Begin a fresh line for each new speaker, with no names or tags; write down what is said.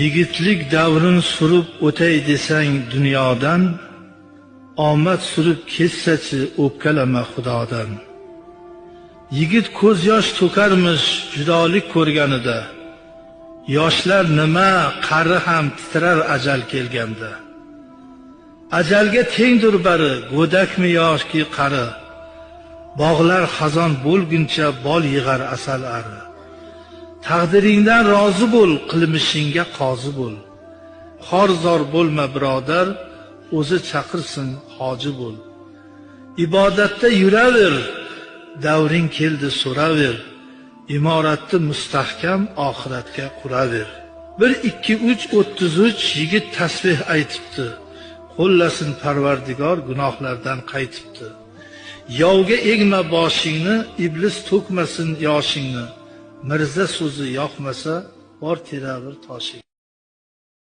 Yigitlik davrin surib o'tay desang dunyodan, omad surib ketsachi o'pkalama Xudodan. Yigit ko'z yosh to'karmish judolik ko'rganida, yoshlar nima qari ham titrar ajal kelganda. Ajalga tengdir bari go'dakmi yoki qari, bog'lar xazon bo'lguncha bol yig'ar asal ari. Taqdiringdan rozi bo'l, qilmishingga qozi bo'l. Xorzor bo'lma birodar, o'zi chaqirsin hoji bo'l. Ibodatda yuraver, davring keldi so'raver. Imoratni mustahkam oxiratga quraver. 1 2 3 33 yigit tasbih aytibdi. Qo'llasin Parvardigor gunohlardan qaytibdi. Yovga egma boshingni, iblis to'kmasin yoshingni. Mirza so'zi yoqmasa, bor teraver toshing.